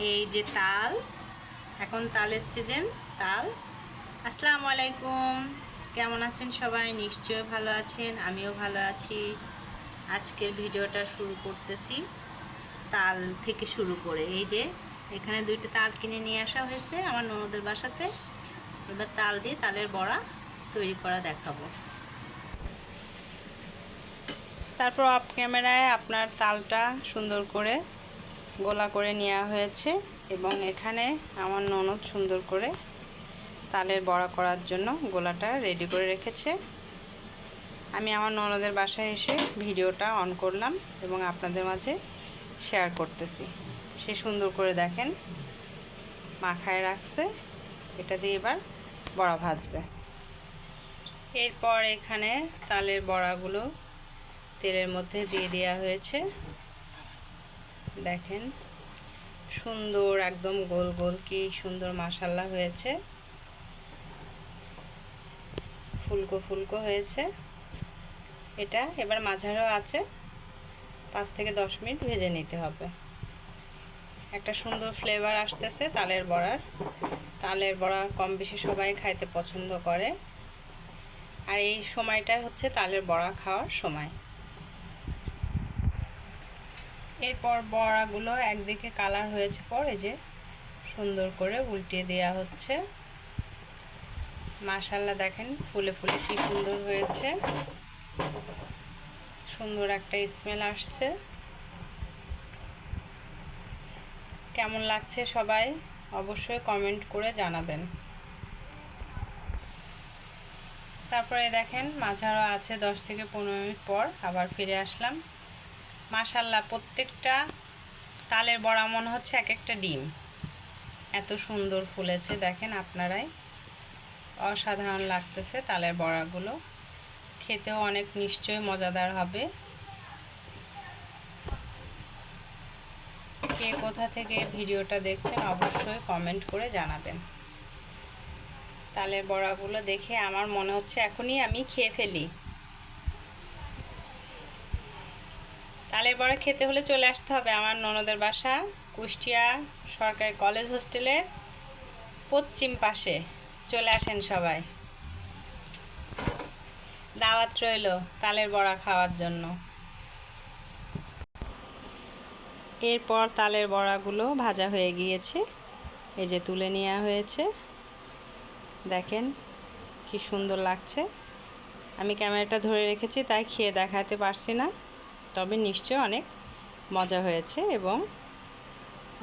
এই যে তাল, এখন তালের সিজন। তাল। আসসালামু আলাইকুম, কেমন আছেন সবাই? নিশ্চয়ই ভালো আছেন, আমিও ভালো আছি। আজকের ভিডিওটা শুরু করতেছি তাল থেকে শুরু করে। এই যে এখানে 2টা তাল কিনে নিয়ে আসা হয়েছে আমার ননদের বাসাতে। এবার তাল দিয়ে তালের বড়া তৈরি করা দেখাবো। তারপর অফ ক্যামেরায় আপনার তালটা সুন্দর করে গোলা করে নেওয়া হয়েছে এবং এখানে আমার ননদ সুন্দর করে তালের বড়া করার জন্য গোলাটা রেডি করে রেখেছে। আমি আমার ননদের বাসায় এসে ভিডিওটা অন করলাম এবং আপনাদের মাঝে শেয়ার করতেছি। সে সুন্দর করে দেখেন মাখায় রাখছে। এটা দিয়ে এবার বড়া ভাজবে। এরপর এখানে তালের বড়াগুলো তেলের মধ্যে দিয়ে দেওয়া হয়েছে। দেখেন সুন্দর একদম গোল গোল কি সুন্দর মাশাআল্লাহ হয়েছে, ফুলকো ফুলকো হয়েছে। এটা এবার মাঝারও আছে 5 থেকে 10 মিনিট ভেজে নিতে হবে। একটা সুন্দর ফ্লেভার আসতেছে তালের বড়ার। তালের বড়া কম বেশি সবাই খাইতে পছন্দ করে, আর এই সময়টা হচ্ছে তালের বড়া খাওয়ার সময়। এরপর বড়াগুলো একদিকে কালার হয়েছে পর এই যে সুন্দর করে উল্টিয়ে দেওয়া হচ্ছে। মাশাআল্লাহ দেখেন ফুলে ফুলে কি সুন্দর হয়েছে, সুন্দর একটা স্মেল আসছে। কেমন লাগছে সবাই অবশ্যই কমেন্ট করে জানাবেন। তারপরে দেখেন মাঝারও আছে 10 থেকে 15 মিনিট পর আবার ফিরে আসলাম। মাশাআল্লাহ প্রত্যেকটা তালের বড়া মনে হচ্ছে এক একটা ডিম, এত সুন্দর ফুলেছে। দেখেন আপনারাই, অসাধারণ লাগতেছে তালের বড়াগুলো। খেতেও অনেক নিশ্চয়ই মজাদার হবে। কে কোথা থেকে ভিডিওটা দেখছেন অবশ্যই কমেন্ট করে জানাবেন। তালের বড়াগুলো দেখে আমার মনে হচ্ছে এখনই আমি খেয়ে ফেলি। তালের বড়া খেতে হলে চলে আসতে হবে আমার ননদের বাসা, কুষ্টিয়া সরকারি কলেজ হোস্টেলের পশ্চিম পাশে। চলে আসেন সবাই, দাওয়াত রইল তালের বড়া খাওয়ার জন্য। এরপর তালের বড়াগুলো ভাজা হয়ে গিয়েছে, এই যে তুলে নেওয়া হয়েছে। দেখেন কি সুন্দর লাগছে। আমি ক্যামেরাটা ধরে রেখেছি তাই খেয়ে দেখাতে পারছি না, তবে নিশ্চয়ই অনেক মজা হয়েছে এবং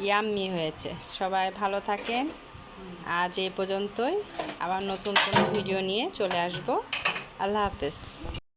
ইয়াম্মি হয়েছে। সবাই ভালো থাকেন। আজ এই পর্যন্তই, আবার নতুন কোনো ভিডিও নিয়ে চলে আসব। আল্লাহ হাফেজ।